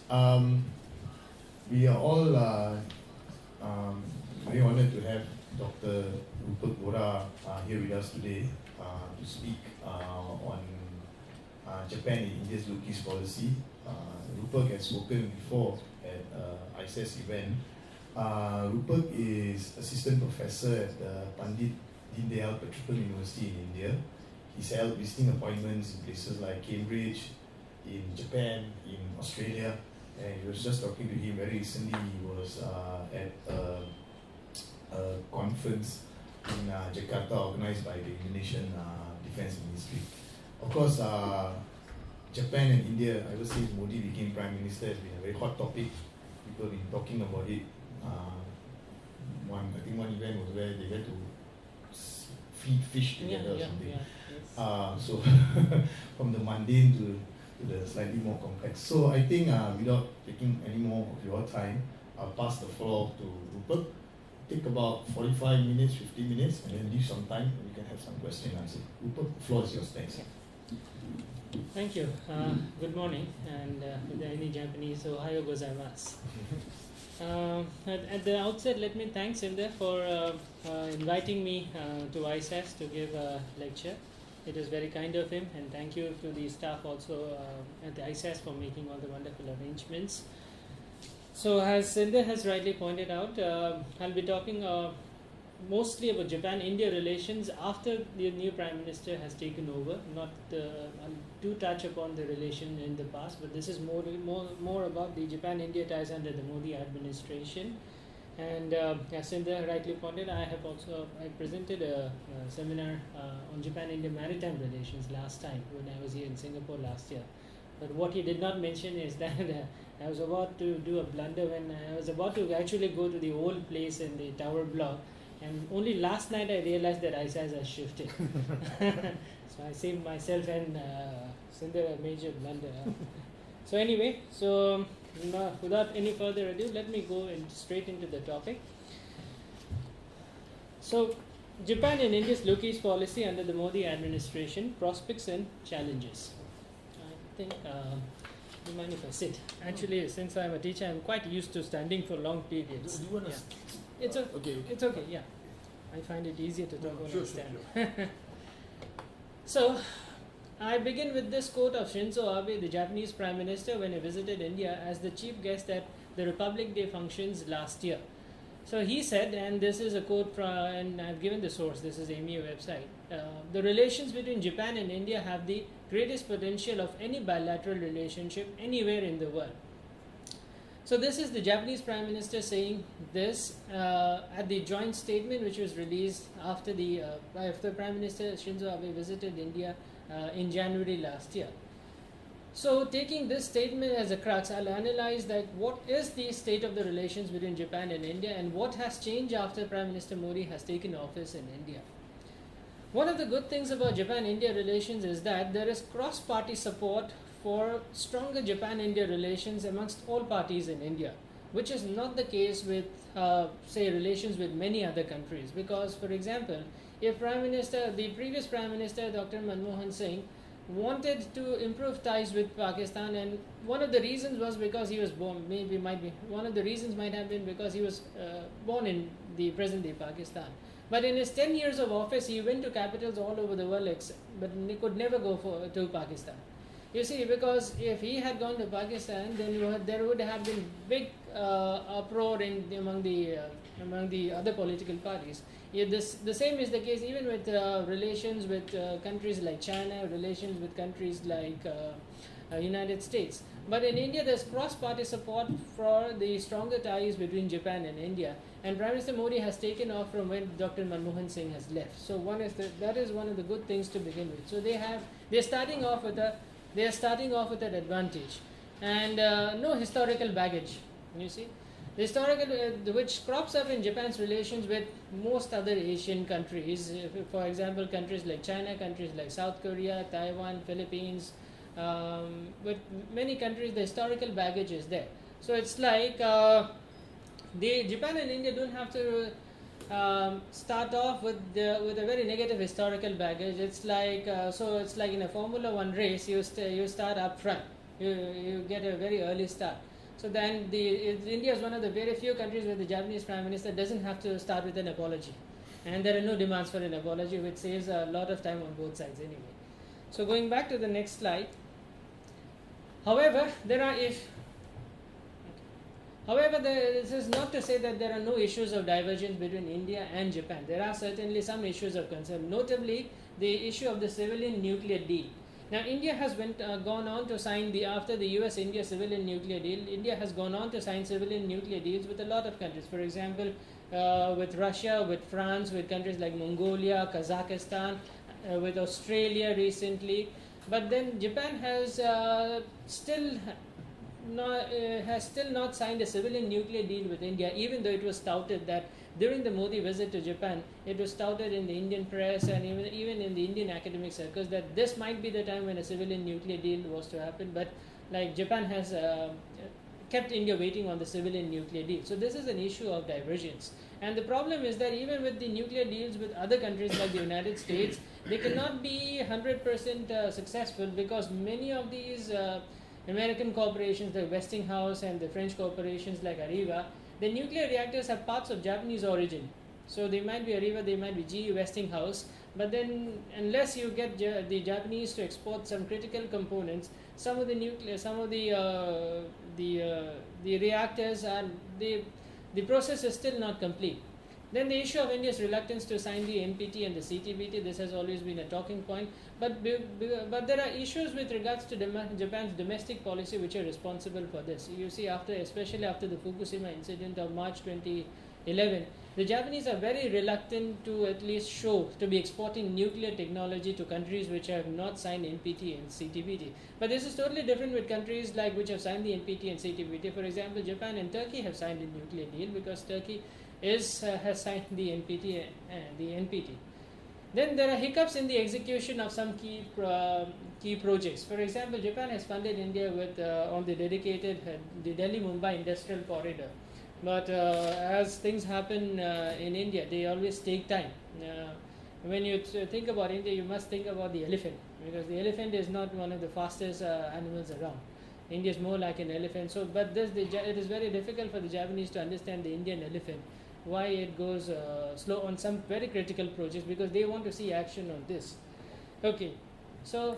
Um, we are all very honored to have Dr. Rupert Bora here with us today to speak on Japan and India's Low-Keys policy. Rupert has spoken before at ISES event. Rupert is assistant professor at the Pandit Dindayal Petroleum University in India. He's held visiting appointments in places like Cambridge, in Japan, in Australia, and he was just talking to him very recently. He was at a conference in Jakarta organized by the Indonesian Defense Ministry. Of course, Japan and India, ever since Modi became Prime Minister, has been a very hot topic. People have been talking about it. I think one event was where they went to feed fish together or something. Yes. So from the mundane to the slightly more complex. So I think without taking any more of your time, I'll pass the floor to Rupert. Take about 45 minutes, 50 minutes, and then leave some time and we can have some question and answer. Rupert, the floor is yours. Thanks. Thank you. Good morning, and if there are any Japanese, ohayo gozaimasu. At the outset, let me thank Sindhu for inviting me to ISAS to give a lecture. It is very kind of him, and thank you to the staff also at the ISAS for making all the wonderful arrangements. So as Sindhu has rightly pointed out, I'll be talking mostly about Japan-India relations after the new Prime Minister has taken over. I'll do touch upon the relation in the past, but this is more about the Japan-India ties under the Modi administration. And as Sindhu rightly pointed, I presented a seminar on Japan-India maritime relations last time when I was here in Singapore last year. But what he did not mention is that I was about to do a blunder when I was about to actually go to the old place in the tower block, and only last night I realized that ISAS has shifted. So I saved myself and Sindhu a major blunder. So anyway, without any further ado, let me go straight into the topic. So, Japan and India's Low-Keys policy under the Modi administration, prospects and challenges. I think, do you mind if I sit? Actually, since I'm a teacher, I'm quite used to standing for long periods. Do you want to It's okay, yeah. I find it easier to talk when I stand. Sure. So, I begin with this quote of Shinzo Abe, the Japanese Prime Minister, when he visited India as the chief guest at the Republic Day functions last year. So he said, and this is a quote from, and I've given the source, this is AMU website, the relations between Japan and India have the greatest potential of any bilateral relationship anywhere in the world. So this is the Japanese Prime Minister saying this at the joint statement which was released after Prime Minister Shinzo Abe visited India in January last year. So taking this statement as a crux, I'll analyze that what is the state of the relations between Japan and India and what has changed after Prime Minister Modi has taken office in India. One of the good things about Japan-India relations is that there is cross-party support for stronger Japan-India relations amongst all parties in India, which is not the case with, say, relations with many other countries. Because, for example, if the previous Prime Minister, Dr. Manmohan Singh, wanted to improve ties with Pakistan, and one of the reasons was because he was born, one of the reasons might have been because he was born in the present-day Pakistan. But in his 10 years of office, he went to capitals all over the world, but he could never go to Pakistan. You see, because if he had gone to Pakistan, then there would have been big uproar among the other political parties. The same is the case even with relations with countries like China, relations with countries like United States. But in India, there's cross-party support for the stronger ties between Japan and India. And Prime Minister Modi has taken off from when Dr. Manmohan Singh has left. So that is one of the good things to begin with. So they're starting off with an advantage, and no historical baggage. You see, the historical which crops up in Japan's relations with most other Asian countries. For example, countries like China, countries like South Korea, Taiwan, Philippines. With many countries, the historical baggage is there. So it's like Japan and India don't have to start off with a very negative historical baggage. It's like in a Formula One race, you start up front. You get a very early start. So then India is one of the very few countries where the Japanese Prime Minister doesn't have to start with an apology. And there are no demands for an apology, which saves a lot of time on both sides anyway. So going back to the next slide. However, this is not to say that there are no issues of divergence between India and Japan. There are certainly some issues of concern, notably the issue of the civilian nuclear deal. Now, India has gone on to sign after the US-India civilian nuclear deal, India has gone on to sign civilian nuclear deals with a lot of countries. For example, with Russia, with France, with countries like Mongolia, Kazakhstan, with Australia recently. But then Japan has still not signed a civilian nuclear deal with India, even though it was touted that during the Modi visit to Japan, it was touted in the Indian press and even in the Indian academic circles that this might be the time when a civilian nuclear deal was to happen. But like Japan has kept India waiting on the civilian nuclear deal. So this is an issue of divergence. And the problem is that even with the nuclear deals with other countries like the United States, they cannot be 100% successful because many of these American corporations like Westinghouse and the French corporations like Areva, the nuclear reactors have parts of Japanese origin. So they might be Areva, they might be GE, Westinghouse, but then unless you get the Japanese to export some critical components, some of the reactors the process is still not complete. Then the issue of India's reluctance to sign the NPT and the CTBT, this has always been a talking point. But there are issues with regards to Japan's domestic policy which are responsible for this. You see, especially after the Fukushima incident of March 2011, the Japanese are very reluctant to at least to be exporting nuclear technology to countries which have not signed NPT and CTBT. But this is totally different with countries which have signed the NPT and CTBT. For example, Japan and Turkey have signed a nuclear deal because Turkey has signed the NPT and the NPT. Then there are hiccups in the execution of some key projects. For example, Japan has funded India with on the dedicated the Delhi-Mumbai industrial corridor. But as things happen in India, they always take time. When you think about India, you must think about the elephant, because the elephant is not one of the fastest animals around. India is more like an elephant. So, but it is very difficult for the Japanese to understand the Indian elephant, why it goes slow on some very critical projects, because they want to see action on this. Okay, so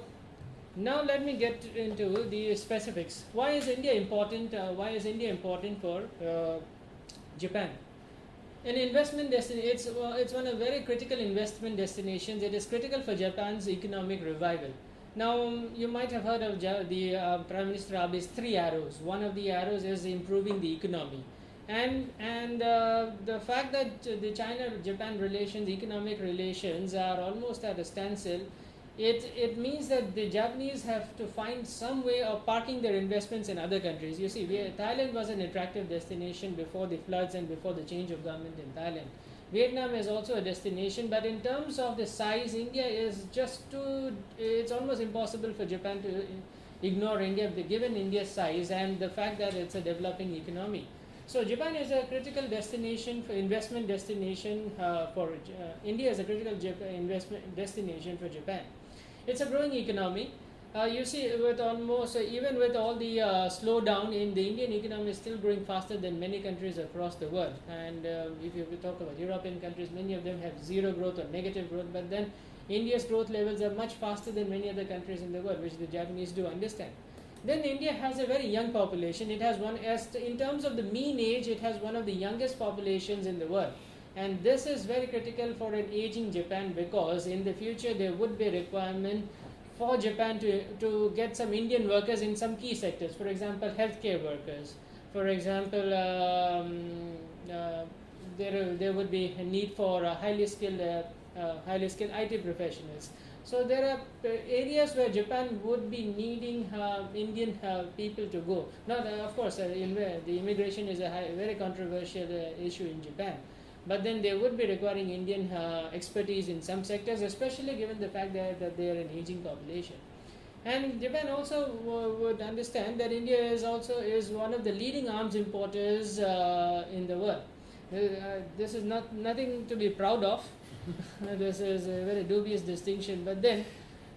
now let me get into the specifics. Why is India important? Why is India important for Japan? An investment destination. It's one of very critical investment destinations. It is critical for Japan's economic revival. Now, you might have heard of the Prime Minister Abe's 3 arrows. One of the arrows is improving the economy. And the fact that the China-Japan relations, economic relations, are almost at a standstill, it means that the Japanese have to find some way of parking their investments in other countries. You see, Thailand was an attractive destination before the floods and before the change of government in Thailand. Vietnam is also a destination, but in terms of the size, India is it's almost impossible for Japan to ignore India, given India's size and the fact that it's a developing economy. So Japan is a critical destination for investment destination for India is a critical investment destination for Japan. It's a growing economy. You see, even with all the slowdown in the Indian economy is still growing faster than many countries across the world. And if you talk about European countries, many of them have zero growth or negative growth. But then India's growth levels are much faster than many other countries in the world, which the Japanese do understand. Then India has a very young population. It has in terms of the mean age, it has one of the youngest populations in the world. And this is very critical for an aging Japan, because in the future there would be a requirement for Japan to get some Indian workers in some key sectors. For example, healthcare workers. For example, there would be a need for highly skilled IT professionals. So there are areas where Japan would be needing Indian people to go. Now, of course, the immigration is a very controversial issue in Japan. But then they would be requiring Indian expertise in some sectors, especially given the fact that they are an aging population. And Japan also would understand that India is one of the leading arms importers in the world. This is nothing to be proud of. This is a very dubious distinction. But then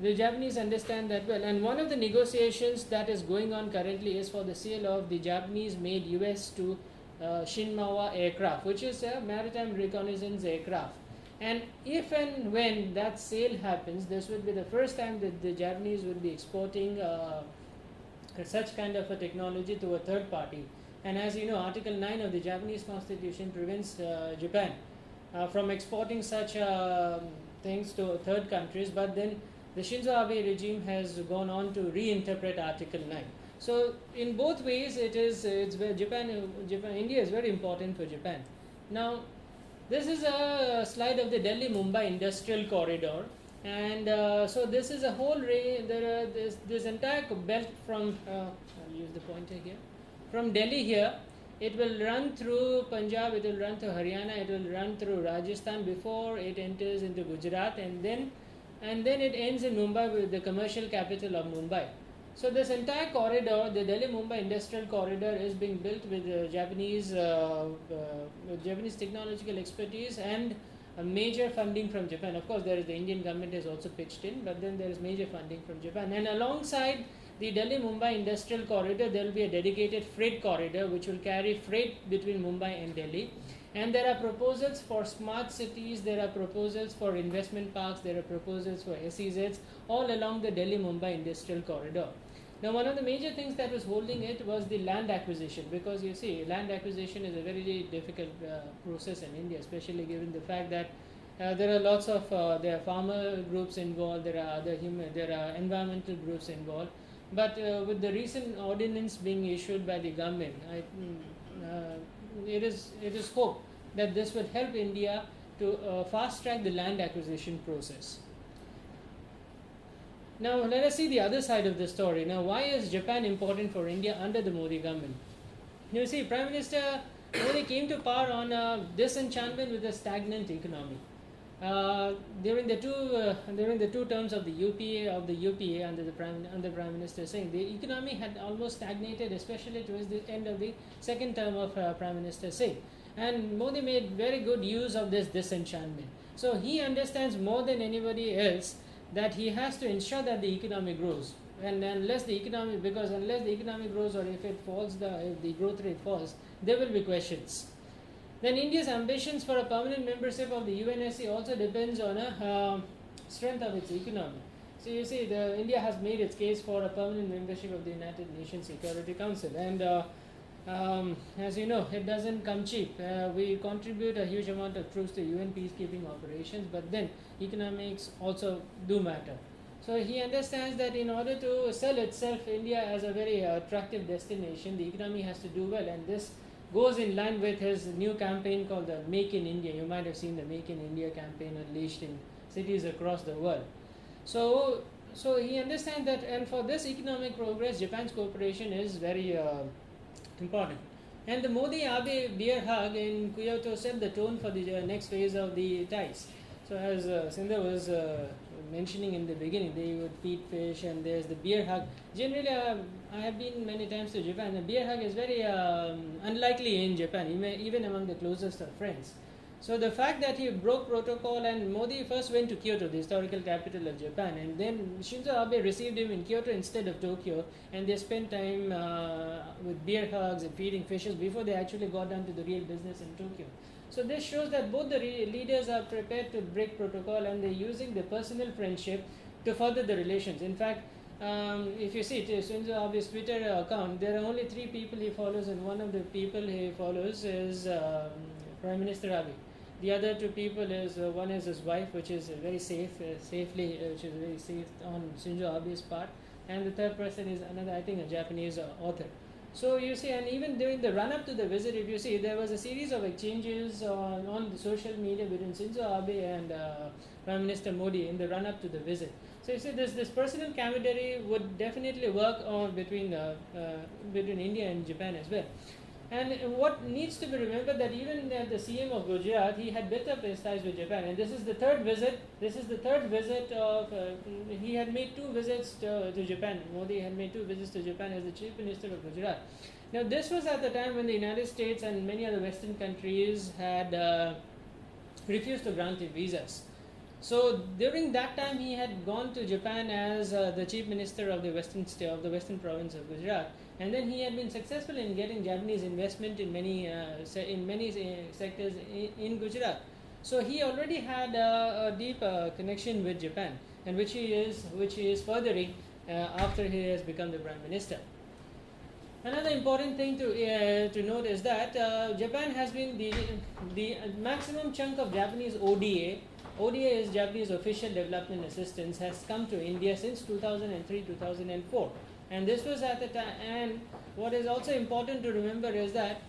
The Japanese understand that well, and one of the negotiations that is going on currently is for the sale of the Japanese-made US-2 Shinmawa aircraft, which is a maritime reconnaissance aircraft. And if and when that sale happens, this would be the first time that the Japanese would be exporting such kind of a technology to a third party. And as you know, Article 9 of the Japanese Constitution prevents Japan from exporting such things to third countries, but then the Shinzo Abe regime has gone on to reinterpret Article 9. So in both ways, it's where India is very important for Japan. Now, this is a slide of the Delhi-Mumbai industrial corridor, and so this is a whole this entire belt from I'll use the pointer here, from Delhi here. It will run through Punjab, it will run through Haryana, it will run through Rajasthan before it enters into Gujarat, and then it ends in Mumbai, with the commercial capital of Mumbai. So this entire corridor, the Delhi-Mumbai industrial corridor, is being built with Japanese technological expertise and a major funding from Japan. Of course, there is the Indian government has also pitched in, but then there is major funding from Japan. And alongside the Delhi-Mumbai industrial corridor, there will be a dedicated freight corridor which will carry freight between Mumbai and Delhi. And there are proposals for smart cities, there are proposals for investment parks, there are proposals for SEZs all along the Delhi-Mumbai industrial corridor. Now, one of the major things that was holding it was the land acquisition, because you see, land acquisition is a very difficult process in India, especially given the fact that there are lots of there are farmer groups involved, there are environmental groups involved. But with the recent ordinance being issued by the government, it is hoped that this will help India to fast track the land acquisition process. Now let us see the other side of the story. Now, why is Japan important for India under the Modi government? You see, Prime Minister Modi came to power on disenchantment with a stagnant economy. During the two terms of the UPA under Prime Minister Singh, the economy had almost stagnated, especially towards the end of the second term of Prime Minister Singh. And Modi made very good use of this disenchantment. So he understands more than anybody else that he has to ensure that the economy grows. And unless the economy grows, or if it falls, if the growth rate falls, there will be questions. Then India's ambitions for a permanent membership of the UNSC also depends on a strength of its economy. So you see, India has made its case for a permanent membership of the United Nations Security Council, and as you know, it doesn't come cheap. We contribute a huge amount of troops to UN peacekeeping operations, but then economics also do matter. So he understands that in order to sell itself, India as a very attractive destination, the economy has to do well, and this goes in line with his new campaign called the Make in India. You might have seen the Make in India campaign unleashed in cities across the world. So he understands that, and for this economic progress, Japan's cooperation is very important. And the Modi-Abe beer hug in Kyoto set the tone for the next phase of the ties. So as Sindhu was mentioning in the beginning, they would feed fish, and there's the beer hug. Generally, I have been many times to Japan. The beer hug is very unlikely in Japan, even among the closest of friends. So the fact that he broke protocol, and Modi first went to Kyoto, the historical capital of Japan, and then Shinzo Abe received him in Kyoto instead of Tokyo, and they spent time with beer hugs and feeding fishes before they actually got down to the real business in Tokyo. So this shows that both the leaders are prepared to break protocol, and they're using the personal friendship to further the relations. In fact, if you see Shinzo Abe's Twitter account, there are only 3 people he follows, and one of the people he follows is Prime Minister Abe. The other 2 people is one is his wife, which is very safe, which is very safe on Shinzo Abe's part, and the third person is another, I think, a Japanese author. So you see, and even during the run-up to the visit, if you see, there was a series of exchanges on the social media between Shinzo Abe and Prime Minister Modi in the run-up to the visit. So you see, this personal camaraderie would definitely work on between India and Japan as well. And what needs to be remembered that even the CM of Gujarat, he had built up his ties with Japan, and this is the third visit. Of he had made 2 visits to Japan. Modi had made 2 visits to Japan as the Chief Minister of Gujarat. Now this was at the time when the United States and many other Western countries had refused to grant him visas. So during that time, he had gone to Japan as the chief minister of the western province of Gujarat, and then he had been successful in getting Japanese investment in many sectors in Gujarat. So he already had a deep connection with Japan, and which he is furthering after he has become the prime minister. Another important thing to note is that Japan has been the maximum chunk of Japanese ODA. ODA is Japanese Official Development Assistance, has come to India since 2003-2004, and this was at the time. And what is also important to remember is that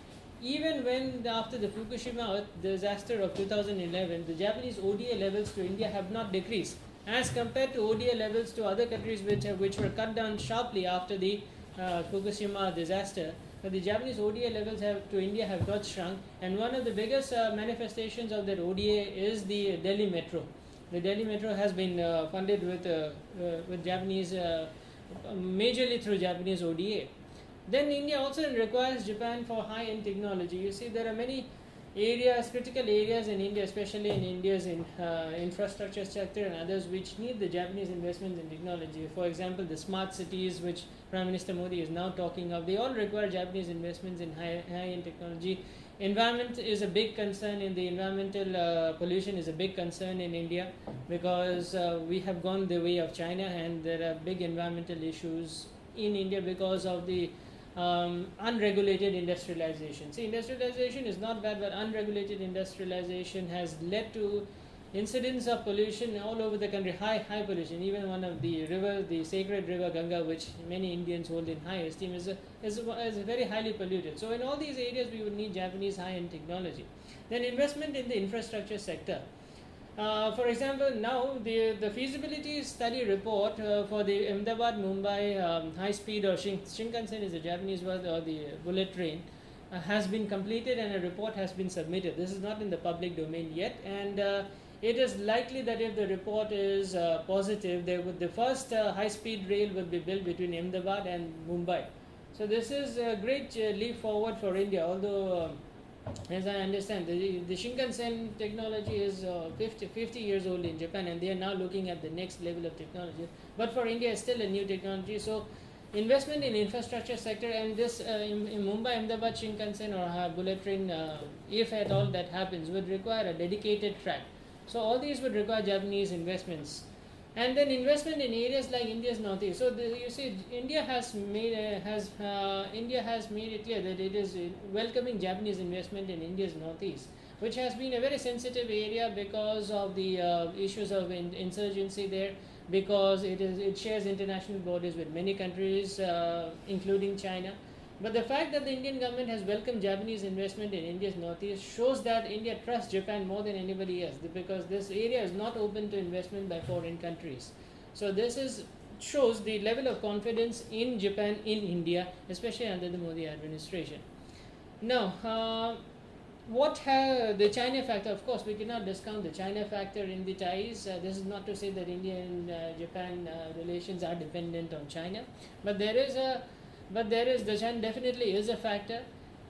even when after the Fukushima disaster of 2011, the Japanese ODA levels to India have not decreased as compared to ODA levels to other countries which were cut down sharply after the Fukushima disaster. But the Japanese ODA levels to India have not shrunk, and one of the biggest manifestations of that ODA is the Delhi Metro. The Delhi Metro has been funded with Japanese, majorly through Japanese ODA. Then India also requires Japan for high-end technology. You see, there are many areas, critical areas in India, especially in India's infrastructure sector and others, which need the Japanese investments in technology. For example, the smart cities, which Prime Minister Modi is now talking of, they all require Japanese investments in high-end technology. Environment is a big concern. In the environmental pollution is a big concern in India, because we have gone the way of China, and there are big environmental issues in India because of the unregulated industrialization. See, industrialization is not bad, but unregulated industrialization has led to incidents of pollution all over the country, high pollution. Even one of the river, the sacred river Ganga, which many Indians hold in high esteem, is very highly polluted. So in all these areas, we would need Japanese high-end technology. Then investment in the infrastructure sector. For example, now the feasibility study report for the Ahmedabad-Mumbai high-speed or Shinkansen is a Japanese word, or the bullet train, has been completed, and a report has been submitted. This is not in the public domain yet, and it is likely that if the report is positive, the first high-speed rail will be built between Ahmedabad and Mumbai. So this is a great leap forward for India, although as I understand, the Shinkansen technology is 50 years old in Japan, and they are now looking at the next level of technology. But for India, it's still a new technology. So investment in infrastructure sector, and this in Mumbai Ahmedabad Shinkansen or bullet train, if at all that happens, would require a dedicated track. So all these would require Japanese investments. And then investment in areas like India's northeast. So you see, India has made it clear that it is welcoming Japanese investment in India's northeast, which has been a very sensitive area because of the issues of insurgency there, because it shares international borders with many countries, including China. But the fact that the Indian government has welcomed Japanese investment in India's northeast shows that India trusts Japan more than anybody else, because this area is not open to investment by foreign countries. So this shows the level of confidence in Japan in India, especially under the Modi administration. Now, the China factor? Of course, we cannot discount the China factor in the ties. This is not to say that India and Japan relations are dependent on China, but the China definitely is a factor.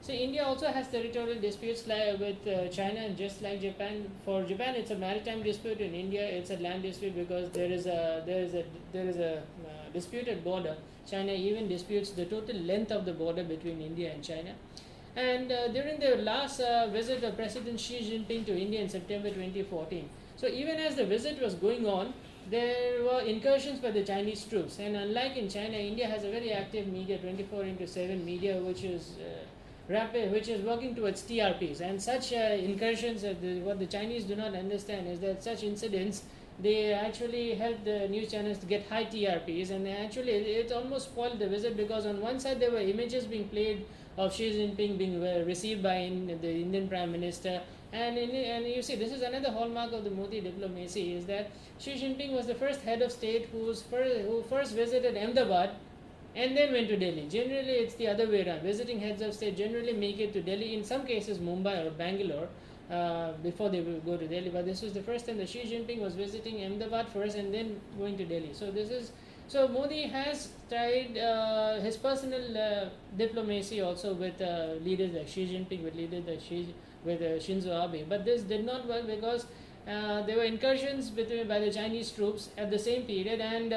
See, India also has territorial disputes with China, and just like Japan. For Japan, it's a maritime dispute. In India, it's a land dispute, because there is a disputed border. China even disputes the total length of the border between India and China. And during the last visit of President Xi Jinping to India in September 2014, so even as the visit was going on, there were incursions by the Chinese troops. And unlike in China, India has a very active media, 24/7 media, which is which is working towards TRPs. And such incursions, what the Chinese do not understand is that such incidents, they actually help the news channels to get high TRPs, and it almost spoiled the visit, because on one side there were images being played of Xi Jinping being received by the Indian Prime Minister, and you see, this is another hallmark of the Modi diplomacy, is that Xi Jinping was the first head of state who first visited Ahmedabad and then went to Delhi. Generally, it's the other way around. Visiting heads of state generally make it to Delhi, in some cases Mumbai or Bangalore, before they will go to Delhi. But this was the first time that Xi Jinping was visiting Ahmedabad first and then going to Delhi. So Modi has tried his personal diplomacy also with leaders like Xi Jinping, with Shinzo Abe. But this did not work, because there were incursions by the Chinese troops at the same period, and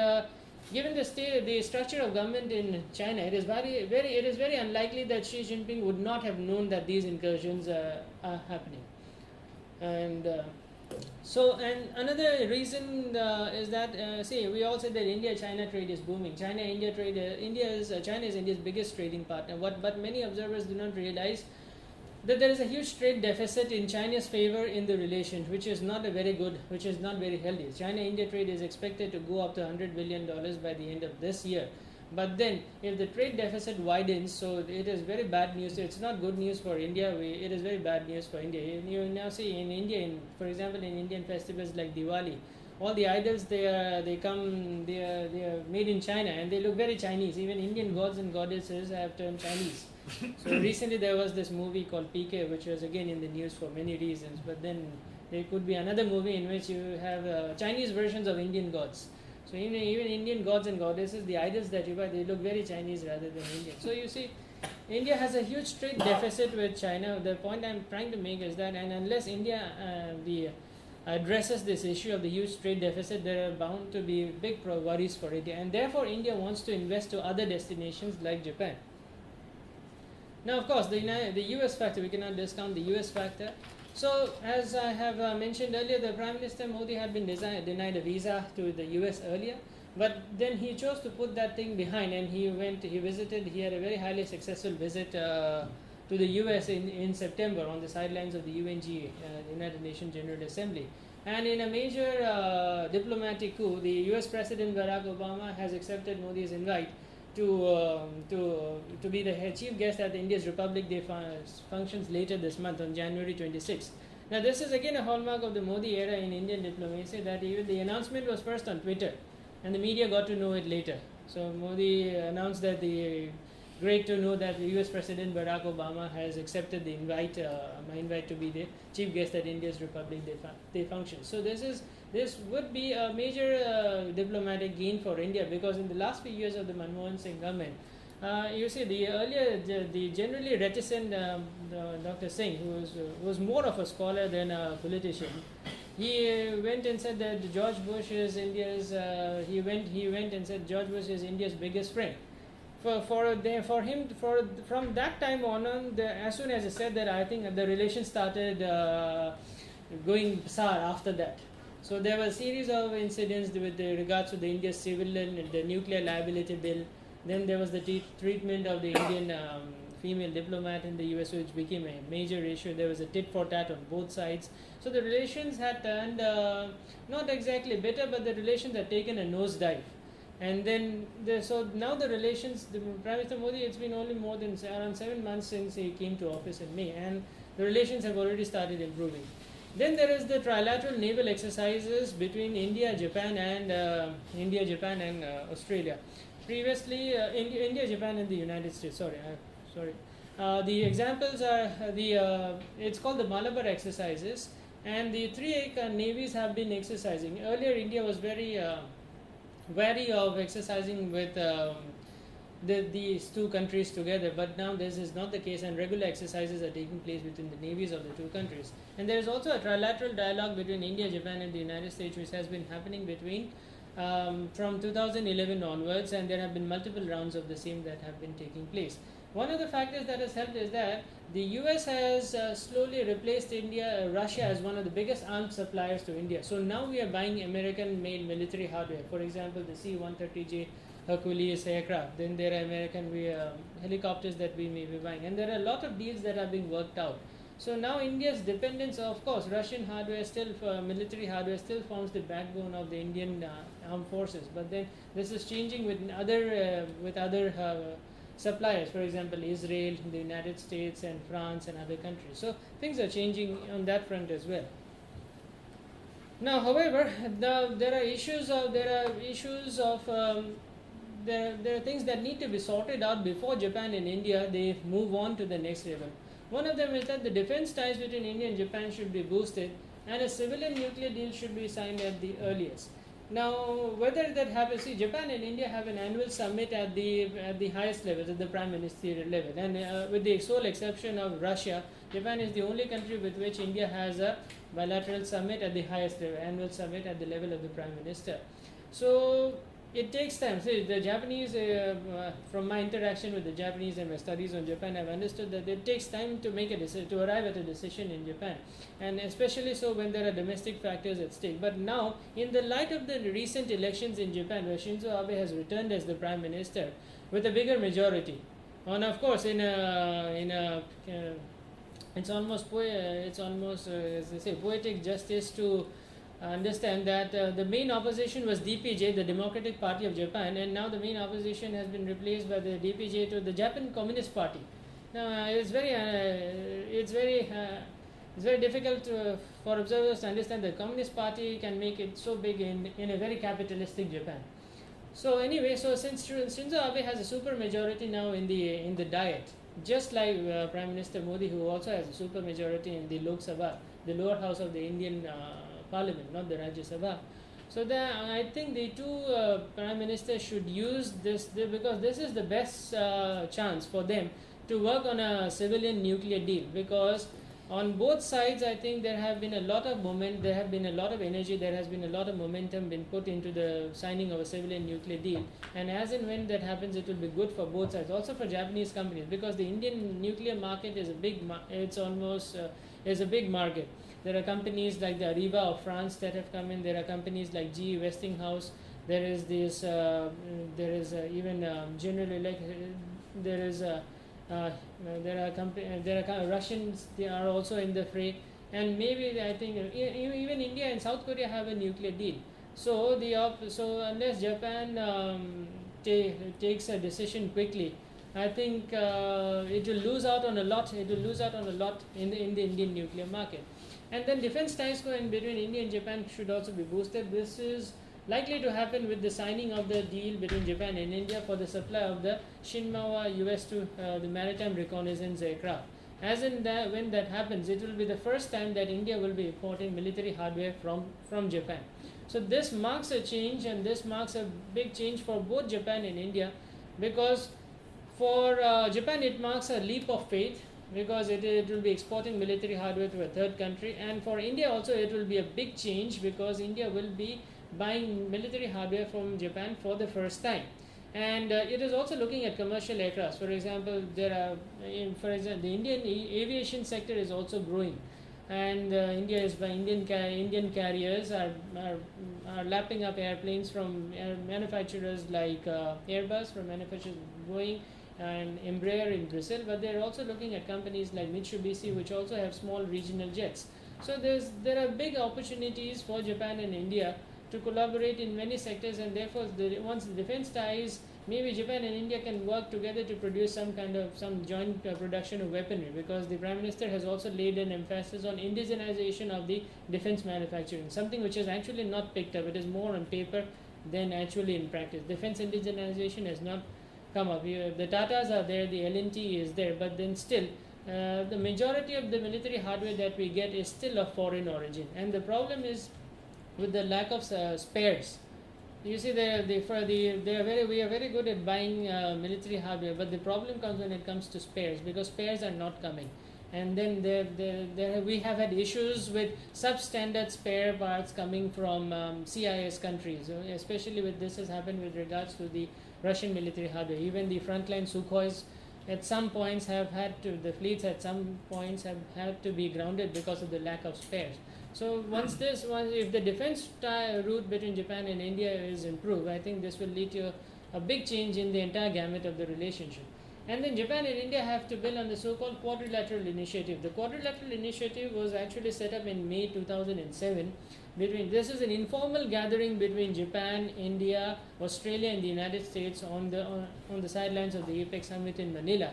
given the structure of government in China, it is very unlikely that Xi Jinping would not have known that these incursions are happening. And and another reason is that we all said that India-China trade is booming. China-India trade, China is India's biggest trading partner. But many observers do not realize that there is a huge trade deficit in China's favor in the relations, which is not very healthy. China-India trade is expected to go up to $100 billion by the end of this year. But then, if the trade deficit widens, so it is very bad news. It's not good news for India. It is very bad news for India. You now see in India, for example, in Indian festivals like Diwali, all the idols they are made in China and they look very Chinese. Even Indian gods and goddesses have turned Chinese. So recently there was this movie called PK, which was again in the news for many reasons. But then there could be another movie in which you have Chinese versions of Indian gods. So even Indian gods and goddesses, the idols that you buy, they look very Chinese rather than Indian. So you see, India has a huge trade deficit with China. The point I'm trying to make is that, and unless India addresses this issue of the huge trade deficit, there are bound to be big worries for India. And therefore, India wants to invest to other destinations like Japan. Now, of course, the US factor, we cannot discount the US factor. So, as I have mentioned earlier, the Prime Minister Modi had been denied a visa to the US earlier, but then he chose to put that thing behind and he had a very highly successful visit to the US in September on the sidelines of the UNGA, United Nations General Assembly. And in a major diplomatic coup, the US President Barack Obama has accepted Modi's invite to be the chief guest at the India's Republic Day functions later this month on January 26th. Now this is again a hallmark of the Modi era in Indian diplomacy, that even the announcement was first on Twitter and the media got to know it later. So Modi announced that great to know that the US President Barack Obama has accepted the my invite to be the chief guest at India's Republic Day function. So this would be a major diplomatic gain for India, because in the last few years of the Manmohan Singh government, you see the generally reticent Dr. Singh, who was more of a scholar than a politician, he went and said that George Bush is India's. He went and said George Bush is India's biggest friend. From that time on, as soon as he said that, I think the relations started going sour after that. So there were a series of incidents with regards to the India's civil and the nuclear liability bill. Then there was the treatment of the Indian female diplomat in the US, which became a major issue. There was a tit for tat on both sides. So the relations had turned not exactly bitter, but the relations had taken a nosedive. And then, so now the relations, the Prime Minister Modi, it's been only more than around 7 months since he came to office in May, and the relations have already started improving. Then there is the trilateral naval exercises between India, Japan, and Australia. Previously, India, Japan, and the United States. The examples are it's called the Malabar exercises, and the three navies have been exercising. Earlier, India was very wary of exercising with these two countries together, but now this is not the case, and regular exercises are taking place between the navies of the two countries. And there is also a trilateral dialogue between India, Japan, and the United States, which has been happening from 2011 onwards, and there have been multiple rounds of the same that have been taking place. One of the factors that has helped is that the US has slowly replaced Russia as one of the biggest arms suppliers to India. So now we are buying American-made military hardware. For example, the C-130J Hercules aircraft. Then there are American helicopters that we may be buying. And there are a lot of deals that are being worked out. So now India's dependence, of course, Russian hardware military hardware still forms the backbone of the Indian armed forces. But then this is changing with other suppliers, for example, Israel, the United States, and France, and other countries. So things are changing on that front as well. Now, however, there are things that need to be sorted out before Japan and India they move on to the next level. One of them is that the defense ties between India and Japan should be boosted, and a civilian nuclear deal should be signed at the earliest. Now, whether that happens, see, Japan and India have an annual summit at the highest levels, at the prime ministerial level, and with the sole exception of Russia, Japan is the only country with which India has a bilateral summit at the highest level, annual summit at the level of the prime minister. So it takes time. See, the Japanese, from my interaction with the Japanese and my studies on Japan, I've understood that it takes time to make a decision, to arrive at a decision in Japan, and especially so when there are domestic factors at stake. But now, in the light of the recent elections in Japan, where Shinzo Abe has returned as the prime minister with a bigger majority, and of course, it's almost as they say, poetic justice to understand that the main opposition was DPJ, the Democratic Party of Japan, and now the main opposition has been replaced by the DPJ to the Japan Communist Party. Now it's very difficult for observers to understand that the Communist Party can make it so big in a very capitalistic Japan. So anyway, since Shinzo Abe has a super majority now in the Diet, just like Prime Minister Modi, who also has a super majority in the Lok Sabha, the lower house of the Indian Parliament, not the Rajya Sabha. So I think the two prime ministers should use this, because this is the best chance for them to work on a civilian nuclear deal, because on both sides I think there have been a lot of there have been a lot of energy, there has been a lot of momentum been put into the signing of a civilian nuclear deal, and as and when that happens, it will be good for both sides, also for Japanese companies, because the Indian nuclear market is a big is a big market. There are companies like the Arriva of France that have come in. There are companies like GE Westinghouse. There is this. There is even General Electric. There are Russians. They are also in the fray. And maybe I think even India and South Korea have a nuclear deal. So unless Japan takes a decision quickly, I think it will lose out on a lot. It will lose out on a lot in the Indian nuclear market. And then defense ties going between India and Japan should also be boosted. This is likely to happen with the signing of the deal between Japan and India for the supply of the Shinmawa US-2, the maritime reconnaissance aircraft. As in that, when that happens, it will be the first time that India will be importing military hardware from Japan. So this marks a change, and this marks a big change for both Japan and India, because for Japan it marks a leap of faith, because it will be exporting military hardware to a third country, and for India also it will be a big change, because India will be buying military hardware from Japan for the first time. And it is also looking at commercial aircraft. For example, the Indian aviation sector is also growing, and Indian carriers are lapping up airplanes from manufacturers like Airbus, from manufacturers Boeing and Embraer in Brazil, but they're also looking at companies like Mitsubishi, which also have small regional jets. So there are big opportunities for Japan and India to collaborate in many sectors, and therefore once the defense ties, maybe Japan and India can work together to produce some joint production of weaponry, because the Prime Minister has also laid an emphasis on indigenization of the defense manufacturing, something which is actually not picked up. It is more on paper than actually in practice. Defense indigenization has not come up. The Tatas are there, the L&T is there, but then still the majority of the military hardware that we get is still of foreign origin, and the problem is with the lack of spares. You see, we are very good at buying military hardware, but the problem comes when it comes to spares, because spares are not coming. And then we have had issues with substandard spare parts coming from CIS countries, especially with this has happened with regards to the Russian military hardware. Even the frontline Sukhois at some points the fleets at some points have had to be grounded because of the lack of spares. So if the defense route between Japan and India is improved, I think this will lead to a big change in the entire gamut of the relationship. And then Japan and India have to build on the so-called quadrilateral initiative. The quadrilateral initiative was actually set up in May 2007. This is an informal gathering between Japan, India, Australia, and the United States on the sidelines of the APEC summit in Manila.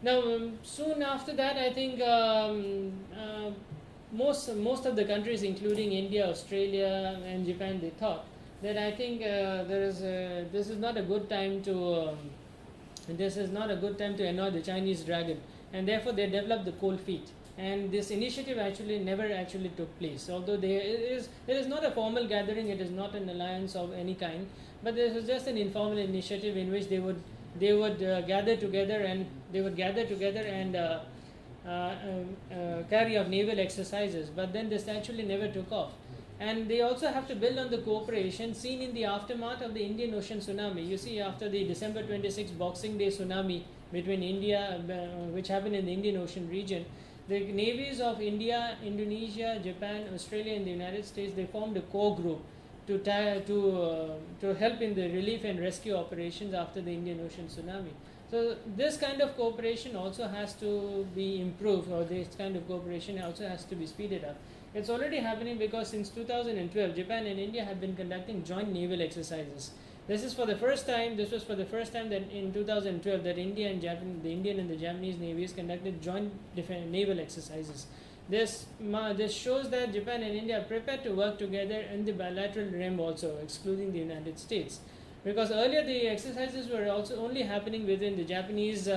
Now, soon after that, I think most of the countries, including India, Australia, and Japan, they thought that I think this is not a good time to annoy the Chinese dragon, and therefore they developed the cold feet. and this initiative actually never actually took place. Although it is not a formal gathering, it is not an alliance of any kind, but this was just an informal initiative in which they would gather together and carry out naval exercises. But then this actually never took off. And they also have to build on the cooperation seen in the aftermath of the Indian Ocean tsunami. You see, after the December 26 Boxing Day tsunami between India, which happened in the Indian Ocean region, the navies of India, Indonesia, Japan, Australia, and the United States, they formed a core group to help in the relief and rescue operations after the Indian Ocean tsunami. So this kind of cooperation also has to be improved, or this kind of cooperation also has to be speeded up. It's already happening because since 2012, Japan and India have been conducting joint naval exercises. This was for the first time that in 2012 that the Indian and the Japanese navies conducted joint naval exercises. This shows that Japan and India are prepared to work together in the bilateral realm also, excluding the United States. Because earlier the exercises were also only happening within the Japanese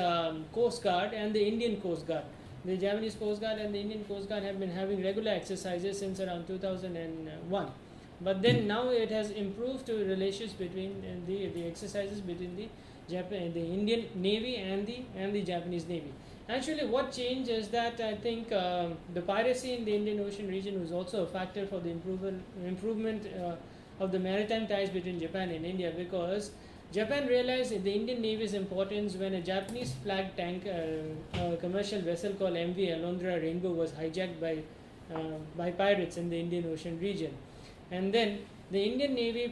Coast Guard and the Indian Coast Guard. The Japanese Coast Guard and the Indian Coast Guard have been having regular exercises since around 2001. But then now it has improved to relations between the exercises between the Indian Navy and the Japanese Navy. Actually, what changed is that I think the piracy in the Indian Ocean region was also a factor for the improvement of the maritime ties between Japan and India, because Japan realized the Indian Navy's importance when a Japanese flag tank, a commercial vessel called MV Alondra Rainbow, was hijacked by pirates in the Indian Ocean region. And then the Indian Navy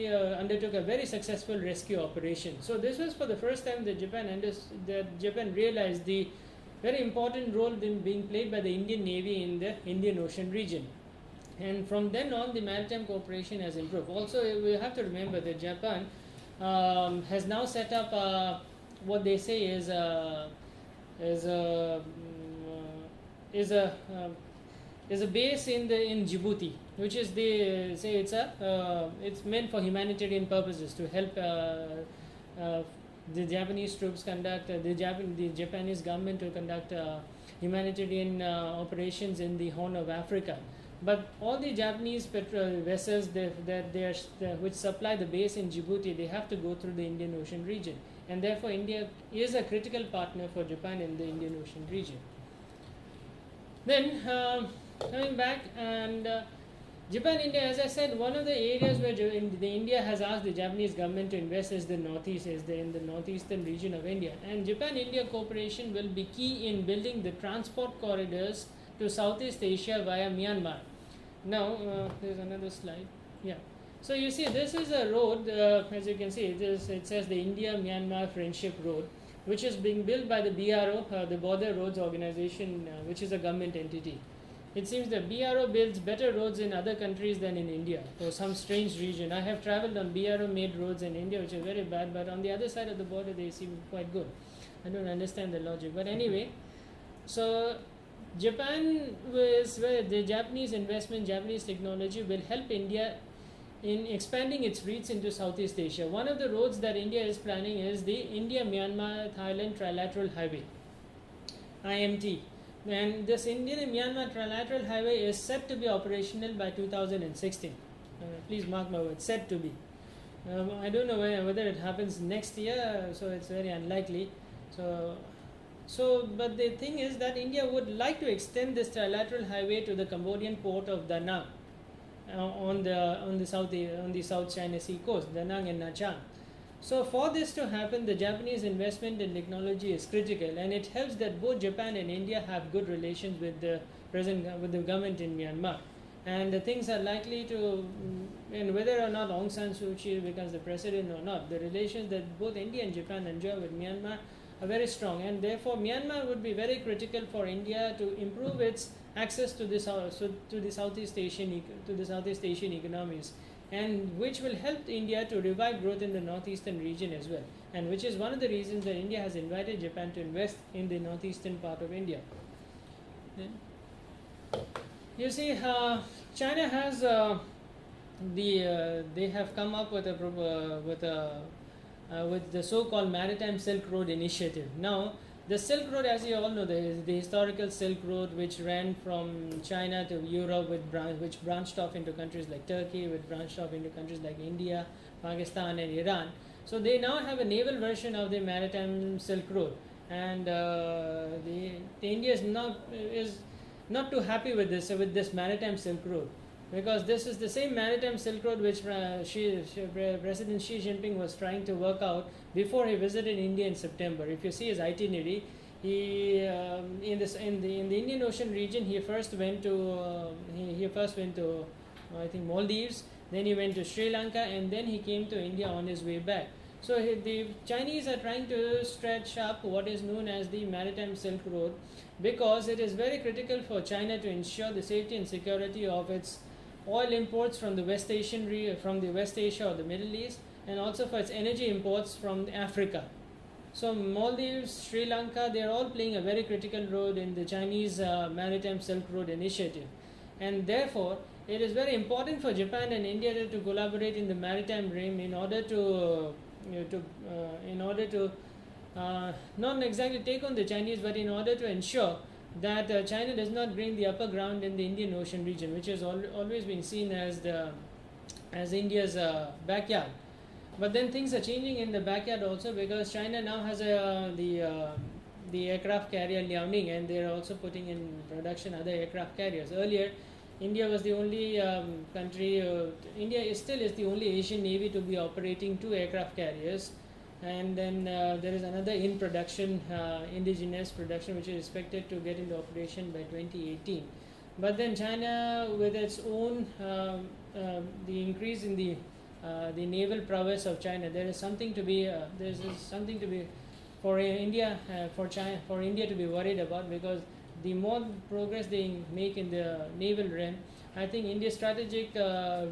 undertook a very successful rescue operation. So this was for the first time that Japan realized the very important role being played by the Indian Navy in the Indian Ocean region. And from then on, the maritime cooperation has improved. Also, we have to remember that Japan has now set up what they say is a base in Djibouti, which is they say it's meant for humanitarian purposes to help the Japanese troops conduct the Japanese government to conduct humanitarian operations in the Horn of Africa. But all the Japanese vessels which supply the base in Djibouti, they have to go through the Indian Ocean region, and therefore India is a critical partner for Japan in the Indian Ocean region. Then coming back, and Japan-India, as I said, one of the areas where India has asked the Japanese government to invest is in the northeastern region of India, and Japan-India cooperation will be key in building the transport corridors to Southeast Asia via Myanmar. Now, there's another slide. Yeah. So you see, this is a road, as you can see, it says the India-Myanmar Friendship Road, which is being built by the BRO, the Border Roads Organization, which is a government entity. It seems that BRO builds better roads in other countries than in India, for some strange reason. I have traveled on BRO-made roads in India, which are very bad, but on the other side of the border, they seem quite good. I don't understand the logic. But anyway, so Japan was where the Japanese investment, Japanese technology will help India in expanding its reach into Southeast Asia. One of the roads that India is planning is the India-Myanmar-Thailand Trilateral Highway, IMT. And this Indian-Myanmar Trilateral Highway is set to be operational by 2016. Please mark my word, set to be. I don't know whether it happens next year, so it's very unlikely. But the thing is that India would like to extend this trilateral highway to the Cambodian port of Da Nang on the South China Sea coast, Da Nang and Nha Trang. So for this to happen, the Japanese investment in technology is critical, and it helps that both Japan and India have good relations with the government in Myanmar. And things are likely to, and whether or not Aung San Suu Kyi becomes the president or not, the relations that both India and Japan enjoy with Myanmar are very strong, and therefore Myanmar would be very critical for India to improve its access to the Southeast Asian economies, and which will help India to revive growth in the northeastern region as well, and which is one of the reasons that India has invited Japan to invest in the northeastern part of India. Then you see, China has they have come up with the so-called Maritime Silk Road Initiative. Now, The Silk Road, as you all know, the historical Silk Road, which ran from China to Europe, which branched off into countries like Turkey, which branched off into countries like India, Pakistan, and Iran. So they now have a naval version of the maritime Silk Road, and the India is not too happy with this maritime Silk Road, because this is the same maritime Silk Road which President Xi Jinping was trying to work out before he visited India in September. If you see his itinerary, he in the Indian Ocean region, he first went to I think Maldives, then he went to Sri Lanka, and then he came to India on his way back. So the Chinese are trying to stretch up what is known as the maritime Silk Road, because it is very critical for China to ensure the safety and security of its oil imports from the West Asia or the Middle East, and also for its energy imports from Africa. So Maldives, Sri Lanka, they are all playing a very critical role in the Chinese maritime Silk Road initiative, and therefore it is very important for Japan and India to collaborate in the maritime realm in order to not exactly take on the Chinese, but in order to ensure that China does not gain the upper ground in the Indian Ocean region, which has always been seen as India's backyard. But then things are changing in the backyard also, because China now has the aircraft carrier Liaoning, and they are also putting in production other aircraft carriers. Earlier, India was the only country. India still is the only Asian navy to be operating 2 aircraft carriers, and then there is another in production, indigenous production, which is expected to get into operation by 2018. But then China, with its own the increase in the naval prowess of China, there is something to be for India to be worried about, because the more progress they make in the naval realm, I think India's strategic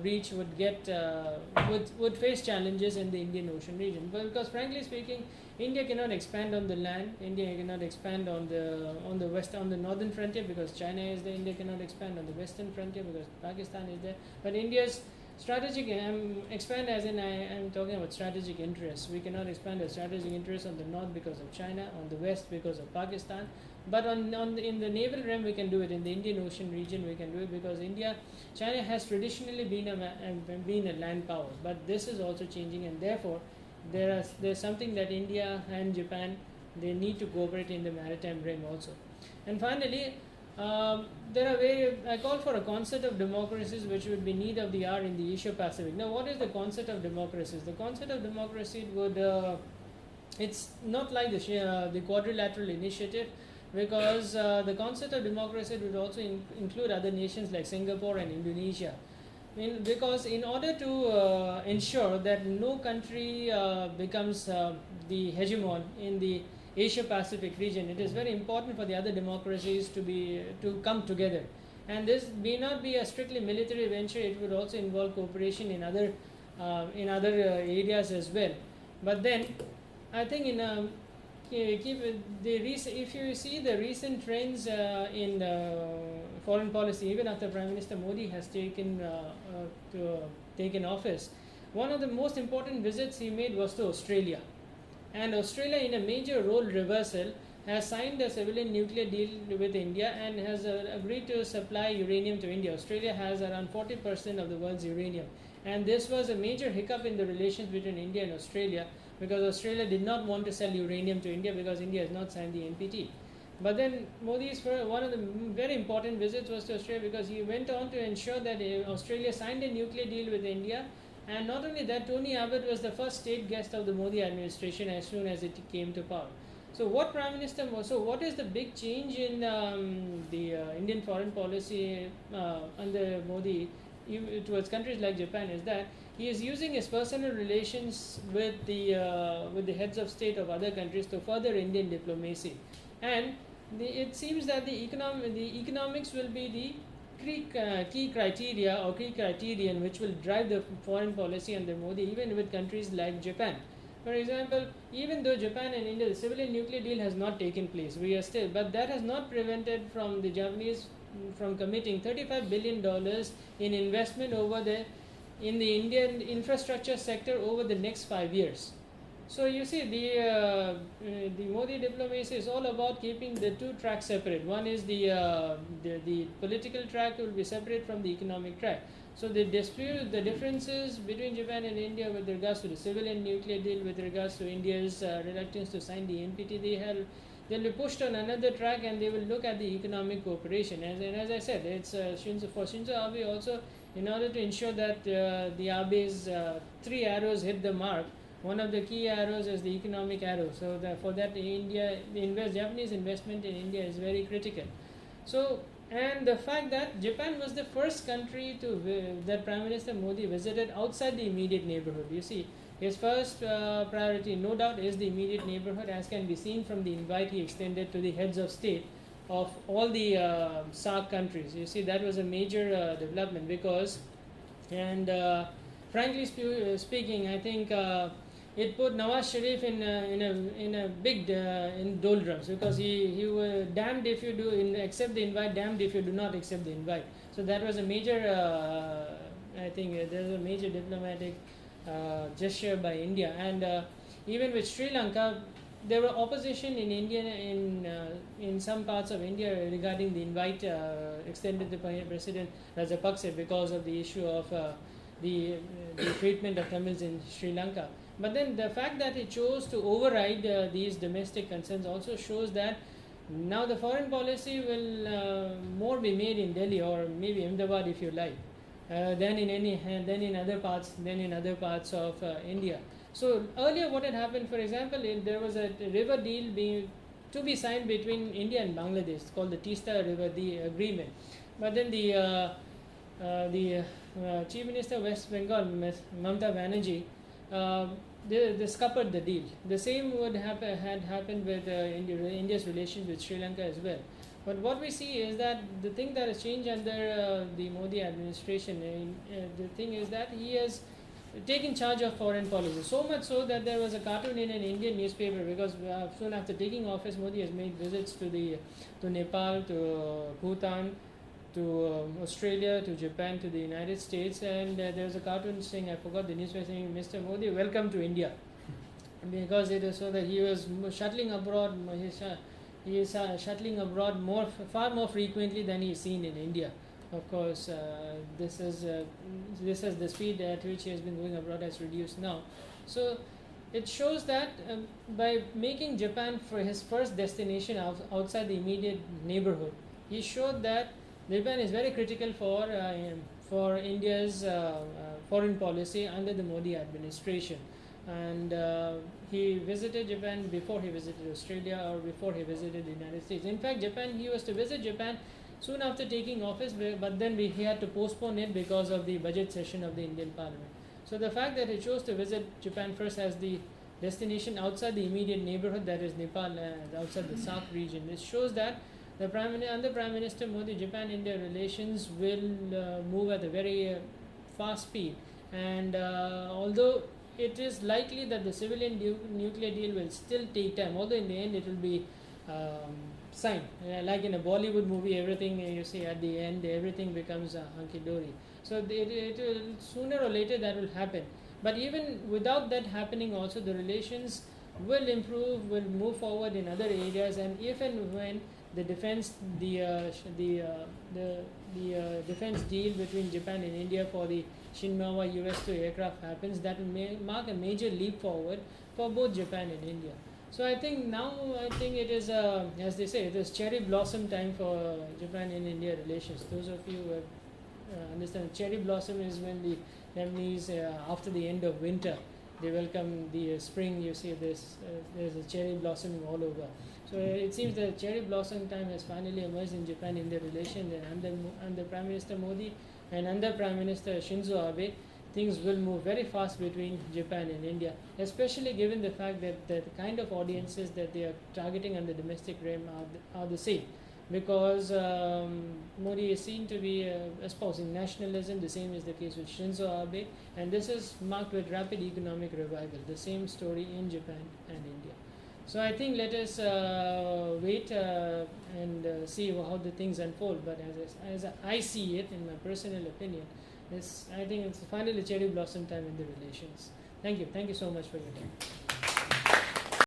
reach would face challenges in the Indian Ocean region. But because frankly speaking, India cannot expand on the land. India cannot expand on the northern frontier, because China is there. India cannot expand on the western frontier because Pakistan is there. But India's strategic expand, as in I am talking about strategic interests. We cannot expand our strategic interests on the north because of China, on the west because of Pakistan. But in the naval realm, we can do it. In the Indian Ocean region, we can do it, because China has traditionally been a land power. But this is also changing, and therefore there's something that India and Japan, they need to cooperate in the maritime realm also. And finally, I call for a concept of democracies which would be need of the hour in the Asia Pacific. Now, what is the concept of democracies? The concept of democracy would it's not like the quadrilateral initiative, because the concept of democracy would also include other nations like Singapore and Indonesia. Because in order to ensure that no country becomes the hegemon in the Asia Pacific region, it is very important for the other democracies to come together. And this may not be a strictly military venture; it would also involve cooperation in other areas as well. But then, I think if you see the recent trends in foreign policy, even after Prime Minister Modi has taken office, one of the most important visits he made was to Australia. And Australia, in a major role reversal, has signed a civilian nuclear deal with India and has agreed to supply uranium to India. Australia has around 40% of the world's uranium. And this was a major hiccup in the relations between India and Australia, because Australia did not want to sell uranium to India because India has not signed the NPT. But then Modi's one of the very important visits was to Australia, because he went on to ensure that Australia signed a nuclear deal with India. And not only that, Tony Abbott was the first state guest of the Modi administration as soon as it came to power. So what is the big change in the Indian foreign policy under Modi towards countries like Japan is that he is using his personal relations with the heads of state of other countries to further Indian diplomacy. And it seems that the economics will be the key criteria or key criterion which will drive the foreign policy under Modi, even with countries like Japan. For example, even though Japan and India, the civilian nuclear deal has not taken place, but that has not prevented from the Japanese from committing $35 billion in investment in the Indian infrastructure sector over the next 5 years. So you see, the Modi diplomacy is all about keeping the two tracks separate. One is the political track will be separate from the economic track. So the dispute, the differences between Japan and India with regards to the civil and nuclear deal, with regards to India's reluctance to sign the NPT, they'll be pushed on another track, and they will look at the economic cooperation. As I said, it's for Shinzo Abe also, in order to ensure that the Abe's three arrows hit the mark. One of the key arrows is the economic arrow. So for that, Japanese investment in India is very critical. So, and the fact that Japan was the first country that Prime Minister Modi visited outside the immediate neighborhood. You see, his first priority, no doubt, is the immediate neighborhood, as can be seen from the invite he extended to the heads of state of all the SAARC countries. You see, that was a major development because, and frankly speaking, I think it put Nawaz Sharif in a big in doldrums, because he was damned if you accept the invite, damned if you do not accept the invite. So that was a major, I think there was a major diplomatic gesture by India, and even with Sri Lanka, there were opposition in India in some parts of India regarding the invite extended to President Rajapaksa because of the issue of the treatment of Tamils in Sri Lanka. But then the fact that he chose to override these domestic concerns also shows that now the foreign policy will more be made in Delhi, or maybe Ahmedabad if you like, than in other parts of India. So earlier, what had happened, for example, there was a river deal to be signed between India and Bangladesh called the Teesta River Agreement. But then the Chief Minister of West Bengal, Mamata Banerjee, they scuppered the deal. The same had happened with India's relations with Sri Lanka as well. But what we see is that the thing that has changed under the Modi administration, the thing is that he has taken charge of foreign policy. So much so that there was a cartoon in an Indian newspaper, because soon after taking office, Modi has made visits to Nepal, to Bhutan, to Australia, to Japan, to the United States, and there was a cartoon saying, I forgot the newspaper, saying, Mr. Modi, welcome to India, because it is so that he was shuttling abroad. He is shuttling abroad far more frequently than he is seen in India. Of course, this is the speed at which he has been going abroad has reduced now. So it shows that by making Japan for his first destination outside the immediate neighborhood, he showed that Japan is very critical for India's foreign policy under the Modi administration. And he visited Japan before he visited Australia, or before he visited the United States. In fact, he was to visit Japan soon after taking office, but then he had to postpone it because of the budget session of the Indian Parliament. So the fact that he chose to visit Japan first as the destination outside the immediate neighborhood, that is Nepal, outside the SAARC region, it shows that under Prime Minister Modi, Japan-India relations will move at a very fast speed. And although it is likely that the civilian nuclear deal will still take time, although in the end it will be signed. Like in a Bollywood movie, everything you see at the end, everything becomes hunky-dory. So it will, sooner or later that will happen. But even without that happening also, the relations will improve, will move forward in other areas, and if and when the defense deal between Japan and India for the Shinmawa US-2 aircraft happens, that will mark a major leap forward for both Japan and India. So I think it is, as they say, it is cherry blossom time for Japan and India relations. Those of you who understand, cherry blossom is when the Japanese, after the end of winter, they welcome the spring. You see there's a cherry blossoming all over. So it seems that cherry blossom time has finally emerged in Japan-India relations, and under Prime Minister Modi and under Prime Minister Shinzo Abe, things will move very fast between Japan and India, especially given the fact that the kind of audiences that they are targeting on the domestic realm are the same. Because Modi is seen to be espousing nationalism, the same is the case with Shinzo Abe, and this is marked with rapid economic revival, the same story in Japan and India. So I think let us wait and see how the things unfold. But as I see it, in my personal opinion, I think it's finally cherry blossom time in the relations. Thank you so much for your time.